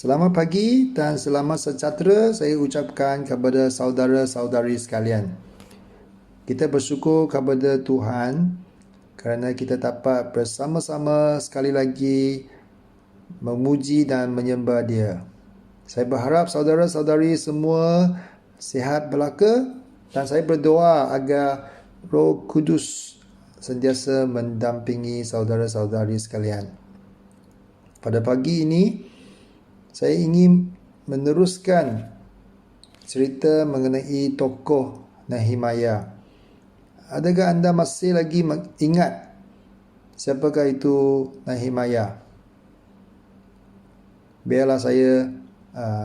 Selamat pagi dan selamat sejahtera saya ucapkan kepada saudara-saudari sekalian. Kita bersyukur kepada Tuhan kerana kita dapat bersama-sama sekali lagi memuji dan menyembah Dia. Saya berharap saudara-saudari semua sihat belaka dan saya berdoa agar Roh Kudus sentiasa mendampingi saudara-saudari sekalian. Pada pagi ini, saya ingin meneruskan cerita mengenai tokoh Nehemiah. Adakah anda masih lagi ingat siapakah itu Nehemiah? Biarlah saya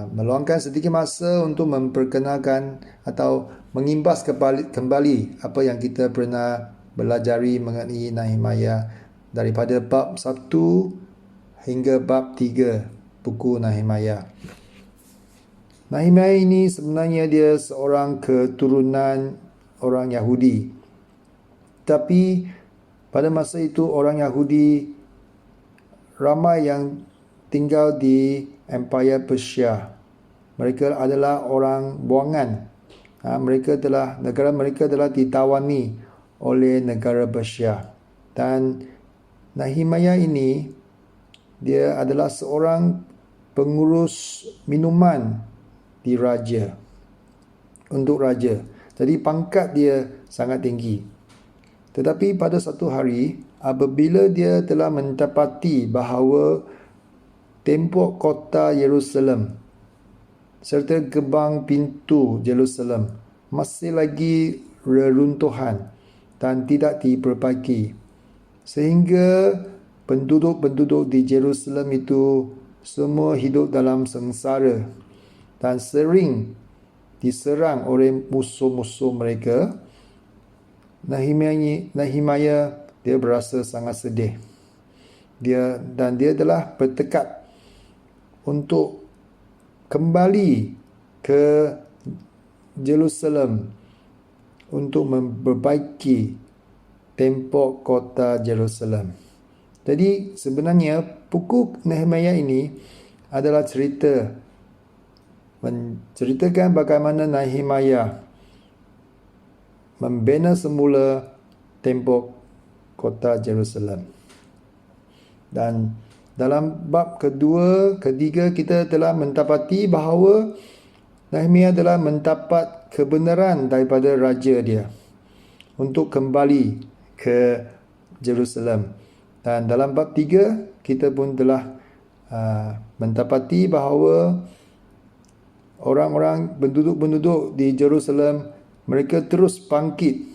meluangkan sedikit masa untuk memperkenalkan atau mengimbas kembali apa yang kita pernah belajari mengenai Nehemiah daripada bab 1 hingga bab 3 buku Nehemiah. Nehemiah ini sebenarnya dia seorang keturunan orang Yahudi. Tapi pada masa itu orang Yahudi ramai yang tinggal di Empire Persia. Mereka adalah orang buangan. Negara mereka telah ditawani oleh negara Persia. Dan Nehemiah ini dia adalah seorang pengurus minuman di raja, untuk raja. Jadi pangkat dia sangat tinggi. Tetapi pada satu hari, apabila dia telah mendapati bahawa tembok kota Yerusalem serta gerbang pintu Yerusalem masih lagi reruntuhan dan tidak diperbaiki, sehingga penduduk-penduduk di Jerusalem itu semua hidup dalam sengsara dan sering diserang oleh musuh-musuh mereka. Nehemiah dia berasa sangat sedih. Dia telah bertekad untuk kembali ke Jerusalem untuk memperbaiki tembok kota Jerusalem. Jadi sebenarnya buku Nehemiah ini adalah menceritakan bagaimana Nehemiah membina semula tembok kota Jerusalem. Dan dalam bab kedua, ketiga kita telah mendapati bahawa Nehemiah telah mendapat kebenaran daripada raja dia untuk kembali ke Jerusalem. Dan dalam bab 3, kita pun telah mendapati bahawa orang-orang penduduk-penduduk di Jerusalem, mereka terus bangkit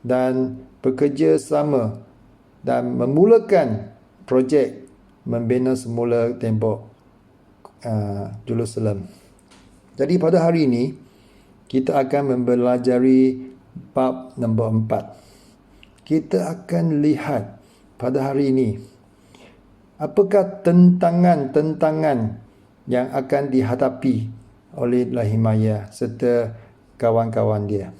dan bekerja sama dan memulakan projek membina semula tembok Jerusalem. Jadi pada hari ini, kita akan mempelajari bab nombor 4. Kita akan lihat pada hari ini, apakah tentangan-tentangan yang akan dihadapi oleh Nehemiah serta kawan-kawan dia.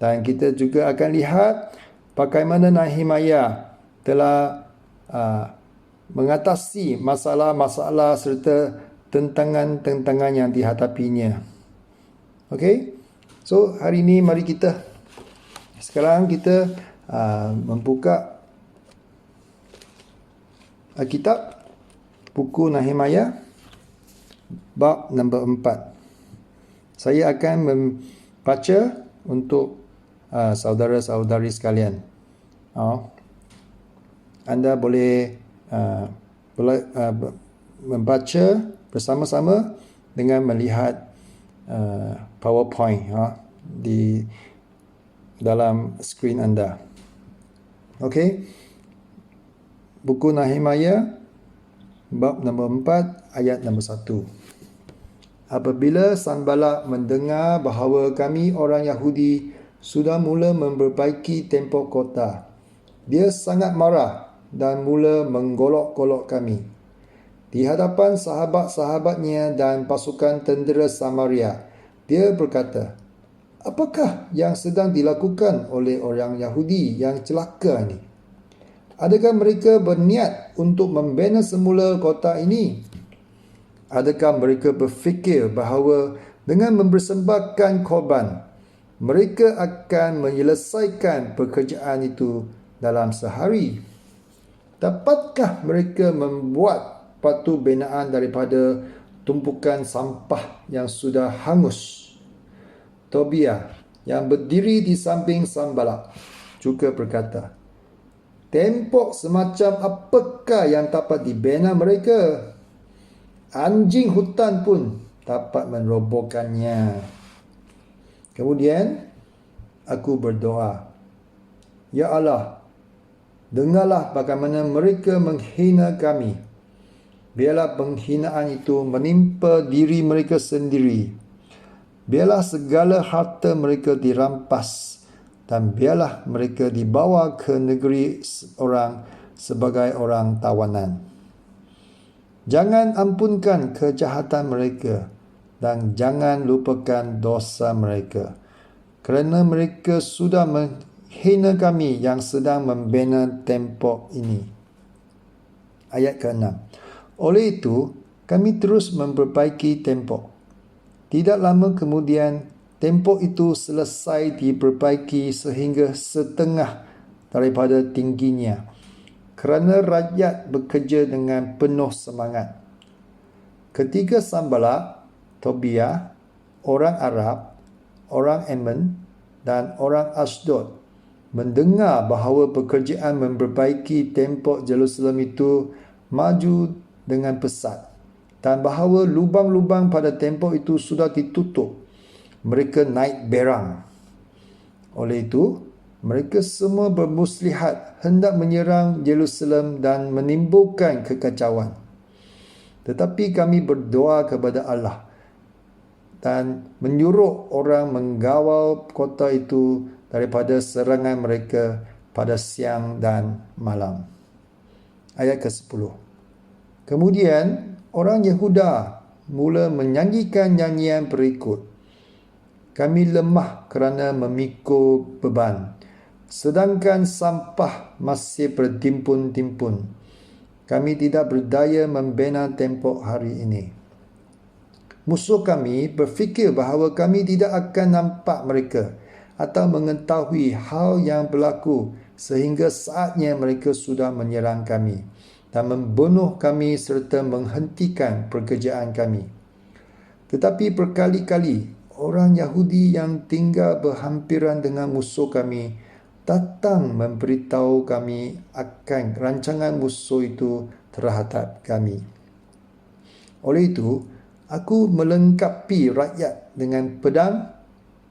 Dan kita juga akan lihat bagaimana Nehemiah telah mengatasi masalah-masalah serta tentangan-tentangan yang dihadapinya. Okey? So, hari ini mari sekarang kita membuka Alkitab, buku Nehemiah, bab nombor 4. Saya akan membaca untuk saudara-saudari sekalian. Anda boleh membaca bersama-sama dengan melihat PowerPoint di dalam skrin anda. Okey. Buku Nehemiah, bab nombor 4, ayat nombor 1. Apabila Sanballat mendengar bahawa kami orang Yahudi sudah mula memperbaiki tembok kota, dia sangat marah dan mula menggolok-golok kami di hadapan sahabat-sahabatnya dan pasukan tentera Samaria. Dia berkata, "Apakah yang sedang dilakukan oleh orang Yahudi yang celaka ini? Adakah mereka berniat untuk membina semula kota ini? Adakah mereka berfikir bahawa dengan mempersembahkan korban, mereka akan menyelesaikan pekerjaan itu dalam sehari? Dapatkah mereka membuat batu binaan daripada tumpukan sampah yang sudah hangus? Tobia yang berdiri di samping Sanballat juga berkata, tembok semacam apakah yang dapat dibina mereka? Anjing hutan pun dapat merobohkannya. Kemudian aku berdoa, Ya Allah, dengarlah bagaimana mereka menghina kami. Biarlah penghinaan itu menimpa diri mereka sendiri. Biarlah segala harta mereka dirampas dan biarlah mereka dibawa ke negeri orang sebagai orang tawanan. Jangan ampunkan kejahatan mereka dan jangan lupakan dosa mereka, kerana mereka sudah menghina kami yang sedang membina tembok ini. Ayat ke-6. Oleh itu, kami terus memperbaiki tembok. Tidak lama kemudian, tembok itu selesai diperbaiki sehingga setengah daripada tingginya, kerana rakyat bekerja dengan penuh semangat. Ketika Sanballat, Tobia, orang Arab, orang Ammon dan orang Ashdod mendengar bahawa pekerjaan memperbaiki tembok Jerusalem itu maju dengan pesat dan bahawa lubang-lubang pada tembok itu sudah ditutup, mereka naik berang. Oleh itu, mereka semua bermuslihat hendak menyerang Jerusalem dan menimbulkan kekacauan. Tetapi kami berdoa kepada Allah dan menyuruh orang mengawal kota itu daripada serangan mereka pada siang dan malam. Ayat ke-10. Kemudian orang Yehuda mula menyanyikan nyanyian berikut. Kami lemah kerana memikul beban, sedangkan sampah masih bertimpun-timpun. Kami tidak berdaya membina tembok hari ini. Musuh kami berfikir bahawa kami tidak akan nampak mereka atau mengetahui hal yang berlaku sehingga saatnya mereka sudah menyerang kami dan membunuh kami serta menghentikan pekerjaan kami. Tetapi berkali-kali orang Yahudi yang tinggal berhampiran dengan musuh kami datang memberitahu kami akan rancangan musuh itu terhadap kami. Oleh itu, aku melengkapi rakyat dengan pedang,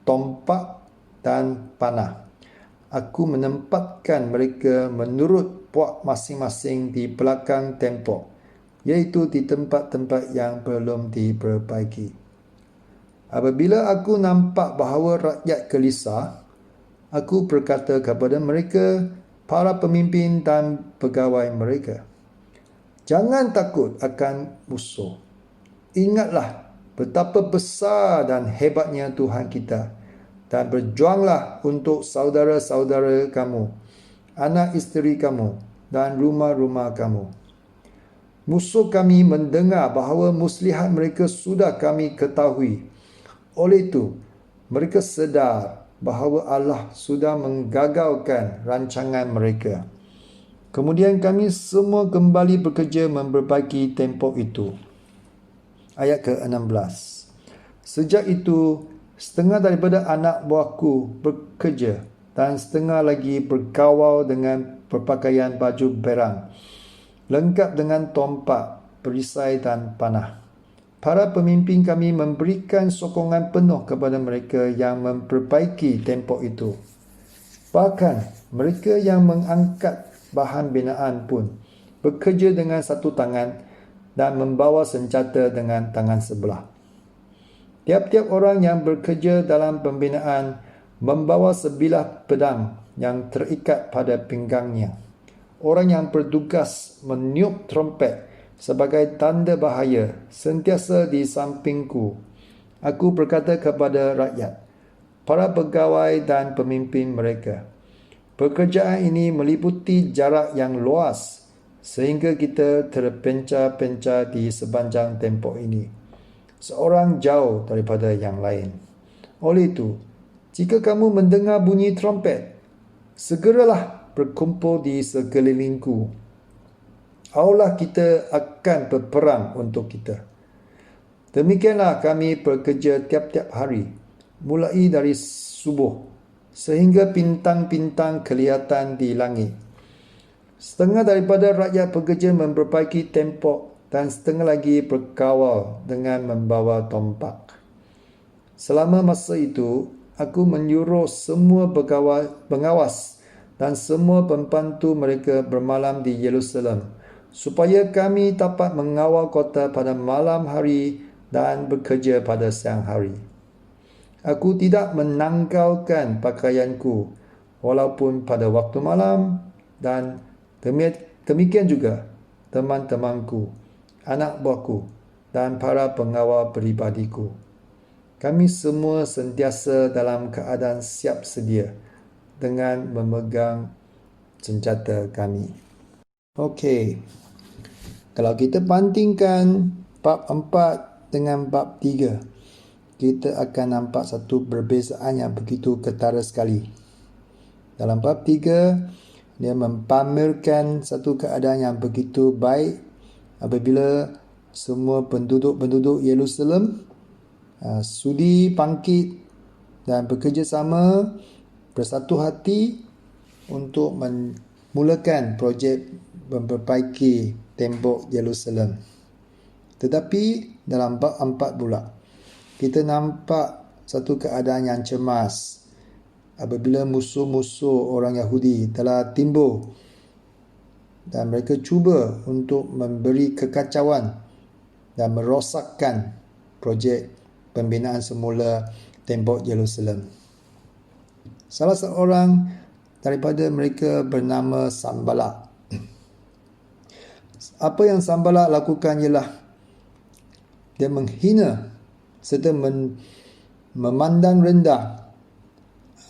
tompak dan panah. Aku menempatkan mereka menurut puak masing-masing di belakang tembok, iaitu di tempat-tempat yang belum diperbaiki. Apabila aku nampak bahawa rakyat gelisah, aku berkata kepada mereka, para pemimpin dan pegawai mereka, jangan takut akan musuh. Ingatlah betapa besar dan hebatnya Tuhan kita, dan berjuanglah untuk saudara-saudara kamu, anak isteri kamu, dan rumah-rumah kamu. Musuh kami mendengar bahawa muslihat mereka sudah kami ketahui. Oleh itu, mereka sedar bahawa Allah sudah menggagalkan rancangan mereka. Kemudian kami semua kembali bekerja memperbaiki tembok itu. Ayat ke-16. Sejak itu, setengah daripada anak buahku bekerja dan setengah lagi berkawal dengan berpakaian baju berang, lengkap dengan tompak, perisai dan panah. Para pemimpin kami memberikan sokongan penuh kepada mereka yang memperbaiki tembok itu. Bahkan mereka yang mengangkat bahan binaan pun bekerja dengan satu tangan dan membawa senjata dengan tangan sebelah. Tiap-tiap orang yang bekerja dalam pembinaan membawa sebilah pedang yang terikat pada pinggangnya. Orang yang bertugas meniup trompet sebagai tanda bahaya sentiasa di sampingku. Aku berkata kepada rakyat, para pegawai dan pemimpin mereka, pekerjaan ini meliputi jarak yang luas, sehingga kita terpencar-pencar di sepanjang tembok ini, seorang jauh daripada yang lain. Oleh itu, jika kamu mendengar bunyi trompet, segeralah berkumpul di sekelilingku. Allah kita akan berperang untuk kita. Demikianlah kami bekerja tiap-tiap hari, mulai dari subuh sehingga bintang-bintang kelihatan di langit. Setengah daripada rakyat bekerja memperbaiki tembok dan setengah lagi berkawal dengan membawa tombak. Selama masa itu, aku menyuruh semua pengawas dan semua pembantu mereka bermalam di Yerusalem, supaya kami dapat mengawal kota pada malam hari dan bekerja pada siang hari. Aku tidak menanggalkan pakaianku walaupun pada waktu malam, dan demikian juga teman-temanku, anak buahku dan para pengawal peribadiku. Kami semua sentiasa dalam keadaan siap sedia dengan memegang senjata kami. Okey, kalau kita bandingkan bab 4 dengan bab 3, kita akan nampak satu perbezaan yang begitu ketara sekali. Dalam bab 3, dia mempamerkan satu keadaan yang begitu baik apabila semua penduduk Yerusalem sudi bangkit dan bekerjasama bersatu hati untuk memulakan projek memperbaiki tembok Yerusalem. Tetapi dalam bab 4 pula, kita nampak satu keadaan yang cemas apabila musuh-musuh orang Yahudi telah timbul dan mereka cuba untuk memberi kekacauan dan merosakkan projek pembinaan semula tembok Yerusalem. Salah seorang daripada mereka bernama Sanballat. Apa yang Sanballat lakukan ialah dia menghina serta memandang rendah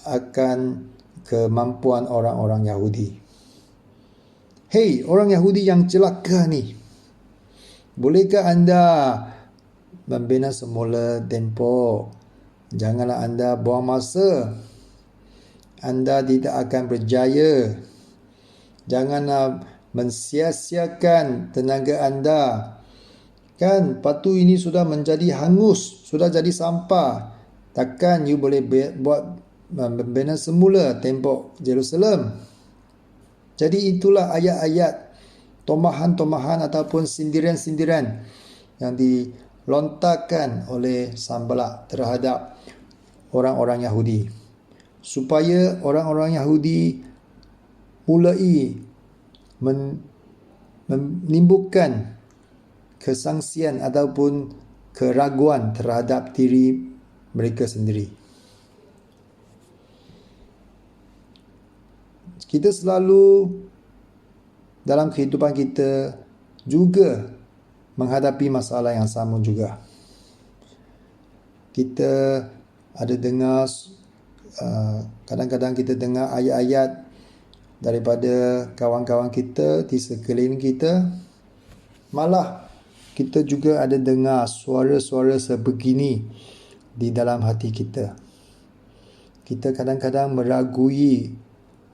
akan kemampuan orang-orang Yahudi. Hei, orang Yahudi yang celaka ni, bolehkah anda membina semula tembok? Janganlah anda buang masa. Anda tidak akan berjaya. Janganlah mensia-siakan tenaga anda. Kan batu ini sudah menjadi hangus, sudah jadi sampah. Takkan you boleh buat membina semula tembok Jerusalem? Jadi itulah ayat-ayat tomahan-tomahan ataupun sindiran-sindiran yang dilontarkan oleh Sanballat terhadap orang-orang Yahudi, supaya orang-orang Yahudi mulai menimbulkan kesangsian ataupun keraguan terhadap diri mereka sendiri. Kita selalu dalam kehidupan kita juga menghadapi masalah yang sama juga. Kita ada dengar, kadang-kadang kita dengar ayat-ayat daripada kawan-kawan kita di sekeliling kita. Malah kita juga ada dengar suara-suara sebegini di dalam hati kita. Kita kadang-kadang meragui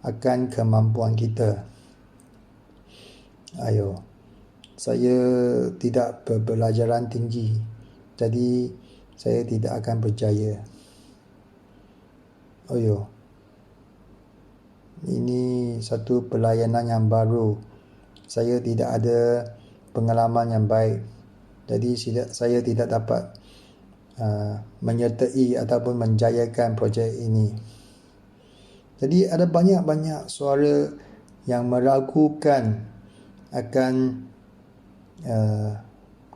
akan kemampuan kita. Saya tidak berbelajaran tinggi, jadi saya tidak akan berjaya. Ini satu pelayanan yang baru. Saya tidak ada pengalaman yang baik, jadi saya tidak dapat menyertai ataupun menjayakan projek ini. Jadi ada banyak-banyak suara yang meragukan akan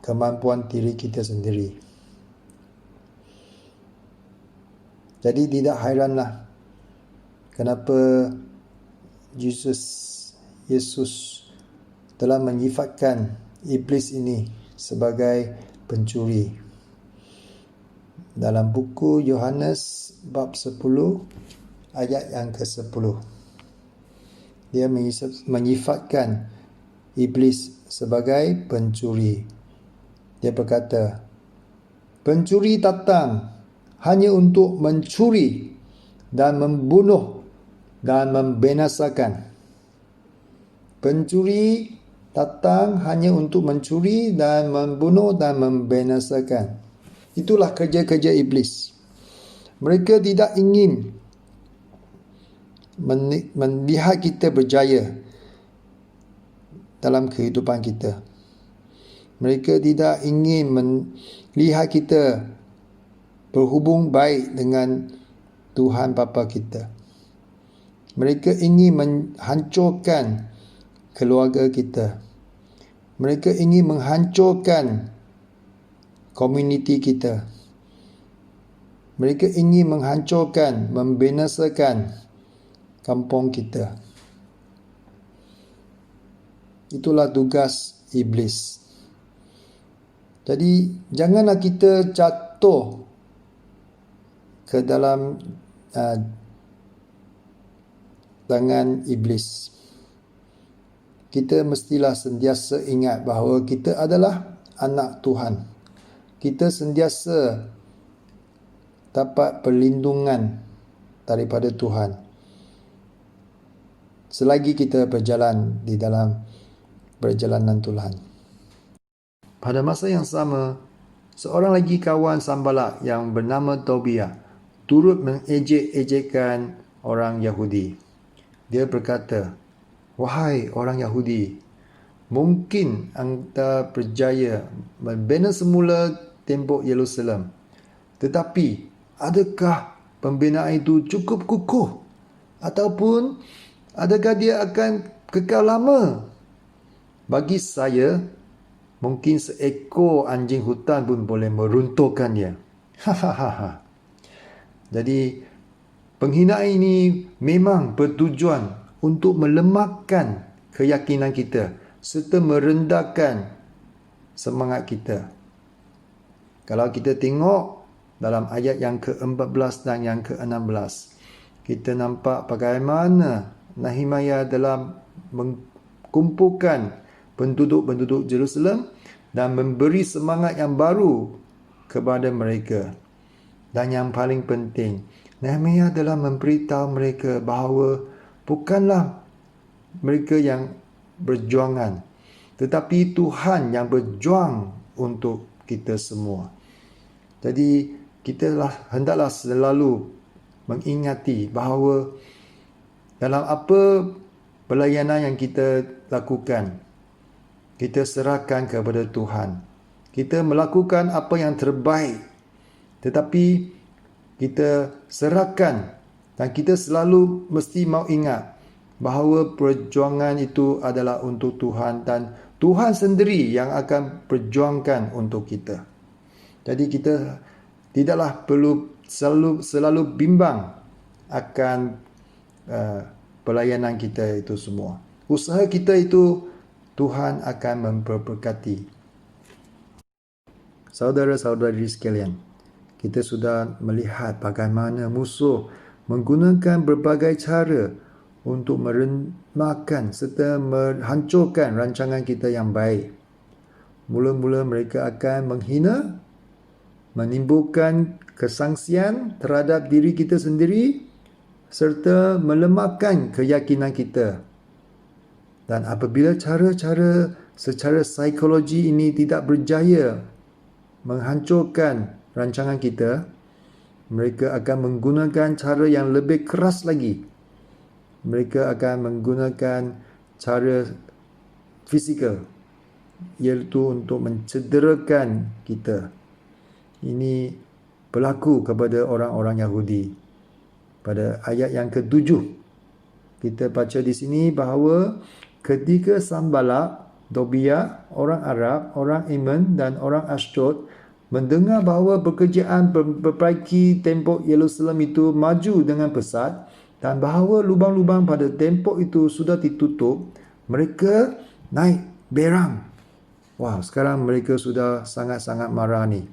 kemampuan diri kita sendiri. Jadi tidak hairanlah kenapa Yesus telah menyifatkan iblis ini sebagai pencuri. Dalam buku Yohanes bab 10 ayat yang ke-10, dia menyifatkan iblis sebagai pencuri. Dia berkata, pencuri datang hanya untuk mencuri dan membunuh dan membinasakan. Pencuri datang hanya untuk mencuri dan membunuh dan membinasakan. Itulah kerja-kerja iblis. Mereka tidak ingin melihat kita berjaya dalam kehidupan kita. Mereka tidak ingin melihat kita berhubung baik dengan Tuhan Bapa kita. Mereka ingin menghancurkan keluarga kita. Mereka ingin menghancurkan komuniti kita. Mereka ingin menghancurkan, membinasakan kampung kita. Itulah tugas iblis. Jadi janganlah kita jatuh ke dalam tangan iblis. Kita mestilah sentiasa ingat bahawa kita adalah anak Tuhan. Kita sentiasa dapat perlindungan daripada Tuhan selagi kita berjalan di dalam perjalanan Tuhan. Pada masa yang sama, seorang lagi kawan Sanballat yang bernama Tobia turut mengejek-ejekkan orang Yahudi. Dia berkata, wahai orang Yahudi, mungkin anda berjaya membina semula tembok Yerusalem. Tetapi, adakah pembinaan itu cukup kukuh? Ataupun, adakah dia akan kekal lama? Bagi saya, mungkin seekor anjing hutan pun boleh meruntuhkannya. Hahaha. Jadi, penghinaan ini memang bertujuan untuk melemahkan keyakinan kita serta merendahkan semangat kita. Kalau kita tengok dalam ayat yang ke-14 dan yang ke-16, kita nampak bagaimana Nehemiah dalam mengumpulkan penduduk-penduduk Jerusalem dan memberi semangat yang baru kepada mereka. Dan yang paling penting, Nehemiah dalam memberitahu mereka bahawa bukanlah mereka yang berjuangan, tetapi Tuhan yang berjuang untuk kita semua. Jadi, hendaklah selalu mengingati bahawa dalam apa pelayanan yang kita lakukan, kita serahkan kepada Tuhan. Kita melakukan apa yang terbaik, tetapi kita serahkan dan kita selalu mesti mau ingat bahawa perjuangan itu adalah untuk Tuhan dan Tuhan sendiri yang akan perjuangkan untuk kita. Jadi kita tidaklah perlu selalu bimbang akan pelayanan kita itu semua. Usaha kita itu Tuhan akan memberkati. Saudara-saudari sekalian, kita sudah melihat bagaimana musuh menggunakan berbagai cara untuk meremahkan serta menghancurkan rancangan kita yang baik. Mula-mula mereka akan menghina, menimbulkan kesangsian terhadap diri kita sendiri serta melemahkan keyakinan kita. Dan apabila cara-cara secara psikologi ini tidak berjaya menghancurkan rancangan kita, mereka akan menggunakan cara yang lebih keras lagi. Mereka akan menggunakan cara fizikal, iaitu untuk mencederakan kita. Ini berlaku kepada orang-orang Yahudi. Pada ayat yang ke-7, kita baca di sini bahawa ketika Sanballat, Tobia, orang Arab, orang Ammon dan orang Ashdod mendengar bahawa pekerjaan memperbaiki tembok Yerusalem itu maju dengan pesat dan bahawa lubang-lubang pada tembok itu sudah ditutup, mereka naik berang. Wow, sekarang mereka sudah sangat-sangat marah ni.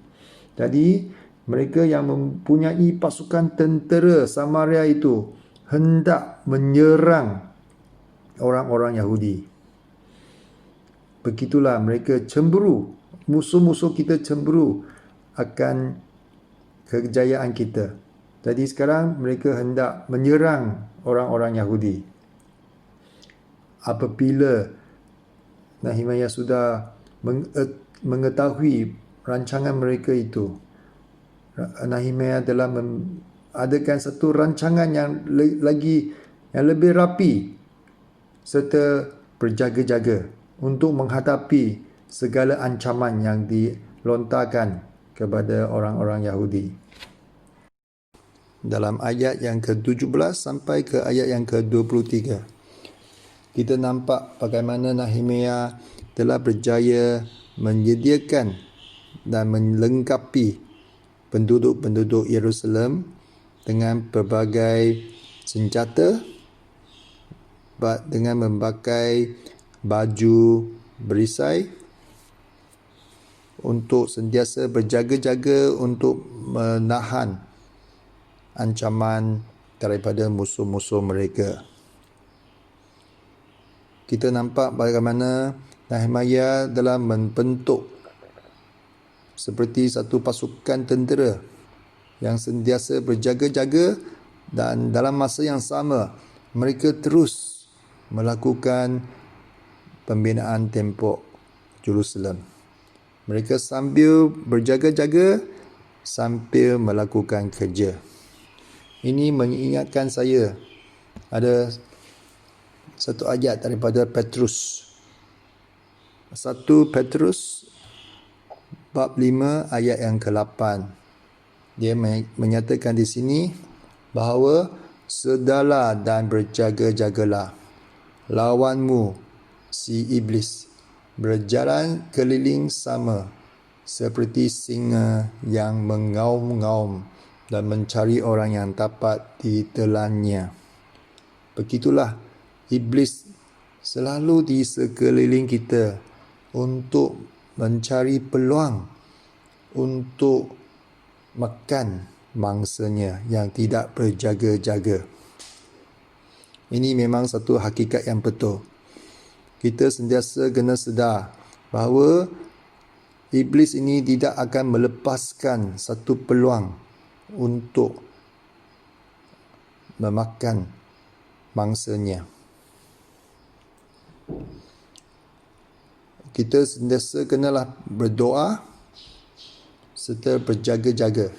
Jadi, mereka yang mempunyai pasukan tentera Samaria itu hendak menyerang orang-orang Yahudi. begitulah mereka cemburu. Musuh-musuh kita cemburu akan kejayaan kita. Jadi sekarang mereka hendak menyerang orang-orang Yahudi. Apabila Nehemiah sudah mengetahui rancangan mereka itu, Nehemiah telah adakan satu rancangan yang lebih rapi serta berjaga-jaga untuk menghadapi segala ancaman yang dilontarkan kepada orang-orang Yahudi. Dalam ayat yang ke-17 sampai ke ayat yang ke-23, kita nampak bagaimana Nehemiah telah berjaya menyediakan dan melengkapi penduduk-penduduk Yerusalem dengan pelbagai senjata, dengan memakai baju berisai untuk sentiasa berjaga-jaga untuk menahan ancaman daripada musuh-musuh mereka. Kita nampak bagaimana Nehemiah telah membentuk seperti satu pasukan tentera yang sentiasa berjaga-jaga, dan dalam masa yang sama mereka terus melakukan pembinaan tembok Jerusalem. Mereka sambil berjaga-jaga sambil melakukan kerja. Ini mengingatkan saya ada satu ayat daripada Petrus. 1 Petrus bab 5 ayat yang ke-8. Dia menyatakan di sini bahawa sedarlah dan berjaga-jagalah. Lawanmu si iblis berjalan keliling sama seperti singa yang mengaum-ngaum dan mencari orang yang dapat ditelannya. Begitulah iblis selalu di sekeliling kita untuk mencari peluang untuk makan mangsanya yang tidak berjaga-jaga. Ini memang satu hakikat yang betul. Kita sentiasa kena sedar bahawa iblis ini tidak akan melepaskan satu peluang untuk memakan mangsanya. Kita sentiasa kenalah berdoa serta berjaga-jaga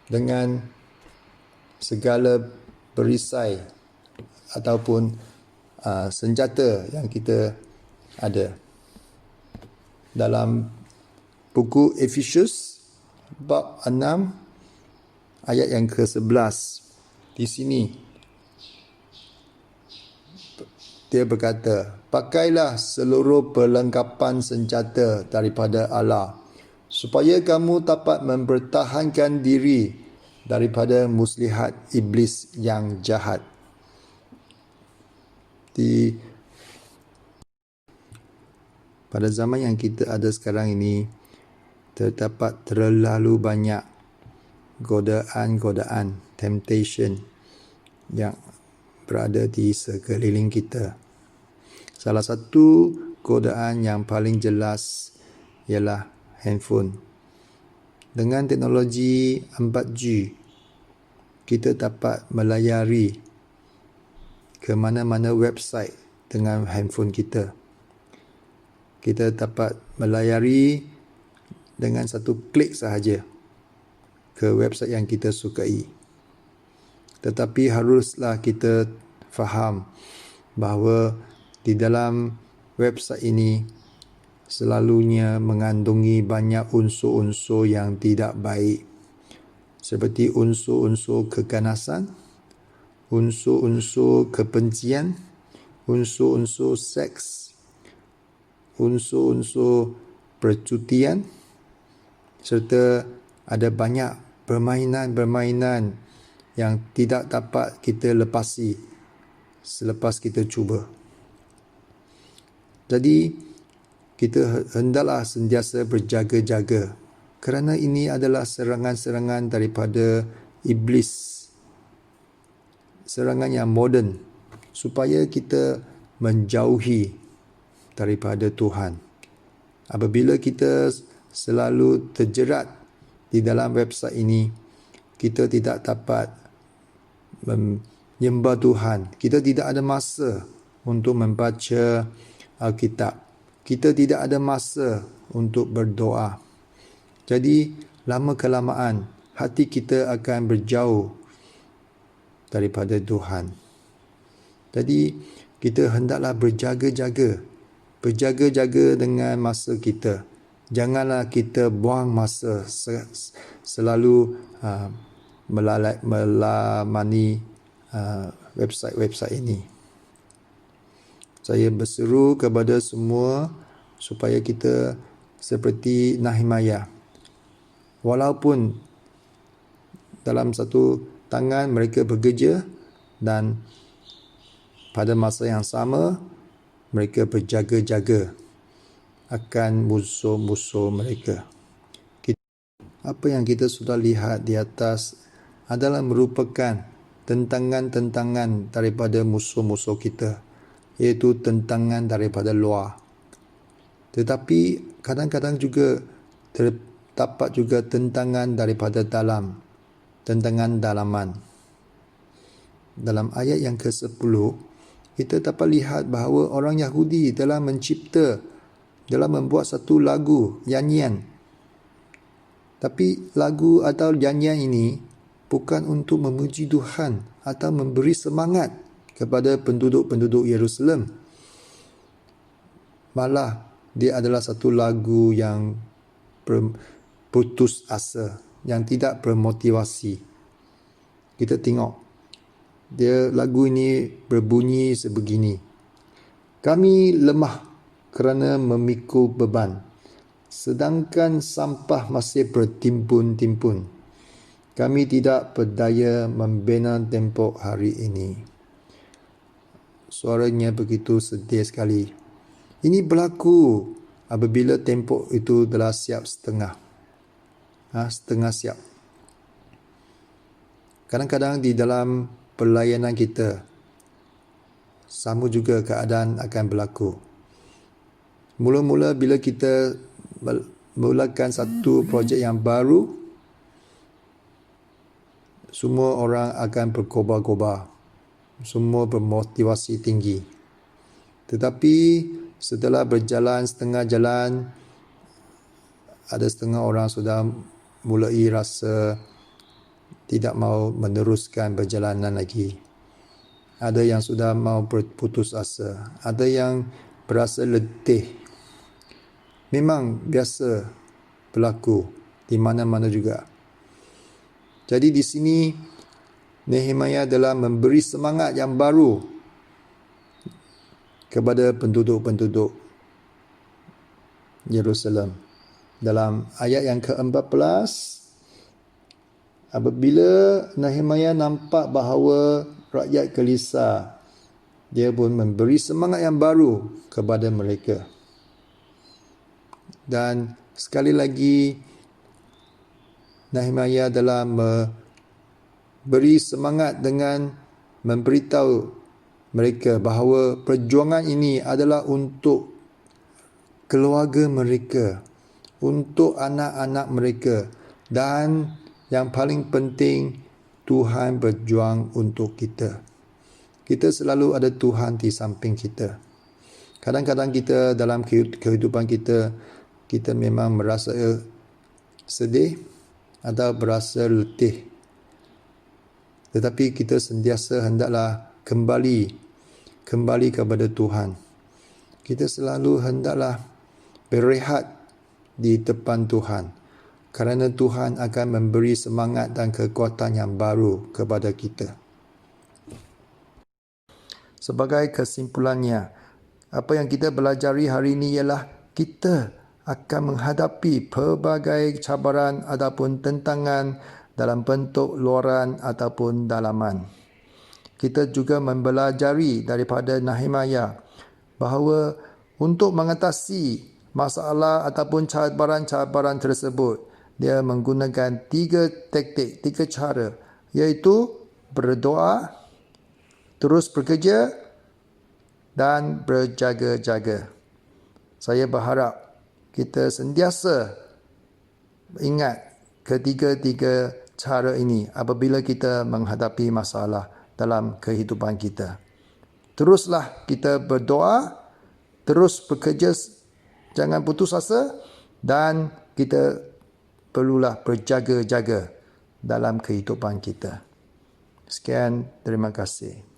dengan segala perisai ataupun senjata yang kita ada. Dalam buku Efesius bab 6 ayat yang ke-11, di sini dia berkata, pakailah seluruh perlengkapan senjata daripada Allah, supaya kamu dapat mempertahankan diri daripada muslihat iblis yang jahat. Pada zaman yang kita ada sekarang ini, terdapat terlalu banyak godaan, temptation yang berada di sekeliling kita. Salah satu godaan yang paling jelas ialah handphone. Dengan teknologi 4G, kita dapat melayari ke mana-mana website dengan handphone kita. Kita dapat melayari dengan satu klik sahaja ke website yang kita sukai. Tetapi haruslah kita faham bahawa di dalam website ini selalunya mengandungi banyak unsur-unsur yang tidak baik, seperti unsur-unsur keganasan, unsur-unsur kebencian, unsur-unsur seks, unsur-unsur percutian, serta ada banyak permainan-permainan yang tidak dapat kita lepasi selepas kita cuba. Jadi kita hendaklah sentiasa berjaga-jaga, kerana ini adalah serangan-serangan daripada iblis, serangan yang moden, supaya kita menjauhi daripada Tuhan. Apabila kita selalu terjerat di dalam website ini, kita tidak dapat menyembah Tuhan. Kita tidak ada masa untuk membaca Alkitab. Kita tidak ada masa untuk berdoa. Jadi, lama kelamaan, hati kita akan berjauh daripada Tuhan. Jadi, kita hendaklah berjaga-jaga. Berjaga-jaga dengan masa kita. Janganlah kita buang masa selalu melamani website-website ini. Saya berseru kepada semua supaya kita seperti Nehemiah. Walaupun dalam satu tangan mereka bekerja dan pada masa yang sama mereka berjaga-jaga akan musuh-musuh mereka. Apa yang kita sudah lihat di atas adalah merupakan tentangan-tentangan daripada musuh-musuh kita, iaitu tentangan daripada luar. Tetapi kadang-kadang juga terdapat juga tentangan daripada dalam, tentangan dalaman. Dalam ayat yang ke-10, kita dapat lihat bahawa orang Yahudi telah membuat satu lagu, nyanyian. Tapi lagu atau nyanyian ini bukan untuk memuji Tuhan atau memberi semangat kepada penduduk-penduduk Yerusalem. Malah dia adalah satu lagu yang putus asa, yang tidak bermotivasi. Kita tengok, lagu ini berbunyi sebegini. Kami lemah kerana memikul beban, sedangkan sampah masih bertimbun-timbun. Kami tidak berdaya membina tembok hari ini. Suaranya begitu sedih sekali. Ini berlaku apabila tembok itu telah siap setengah. Setengah siap. Kadang-kadang di dalam pelayanan kita, sama juga keadaan akan berlaku. Mula-mula bila kita mulakan satu projek yang baru, semua orang akan berkobar-kobar. Semua bermotivasi tinggi. Tetapi setelah berjalan setengah jalan, ada setengah orang sudah mulai rasa tidak mahu meneruskan perjalanan lagi. Ada yang sudah mahu berputus asa. Ada yang berasa letih. Memang biasa berlaku di mana-mana juga. Jadi di sini Nehemiah adalah memberi semangat yang baru kepada penduduk-penduduk Yerusalem. Dalam ayat yang ke-14, apabila Nehemiah nampak bahawa rakyat gelisah, dia pun memberi semangat yang baru kepada mereka. Dan sekali lagi, Nehemiah adalah memberi semangat dengan memberitahu mereka bahawa perjuangan ini adalah untuk keluarga mereka, untuk anak-anak mereka, dan yang paling penting, Tuhan berjuang untuk kita. Kita selalu ada Tuhan di samping kita. Kadang-kadang kita dalam kehidupan kita memang merasa sedih atau berasa letih. Tetapi kita sentiasa hendaklah kembali kepada Tuhan. Kita selalu hendaklah berehat di depan Tuhan, kerana Tuhan akan memberi semangat dan kekuatan yang baru kepada kita. Sebagai kesimpulannya, apa yang kita belajari hari ini ialah kita akan menghadapi pelbagai cabaran ataupun tentangan dalam bentuk luaran ataupun dalaman. Kita juga mempelajari daripada Nehemiah bahawa untuk mengatasi masalah ataupun cabaran-cabaran tersebut, dia menggunakan 3 taktik, 3 cara, iaitu berdoa, terus bekerja dan berjaga-jaga. Saya berharap kita sentiasa ingat ketiga-tiga cara ini apabila kita menghadapi masalah dalam kehidupan kita. Teruslah kita berdoa, terus bekerja, jangan putus asa, dan kita perlulah berjaga-jaga dalam kehidupan kita. Sekian, terima kasih.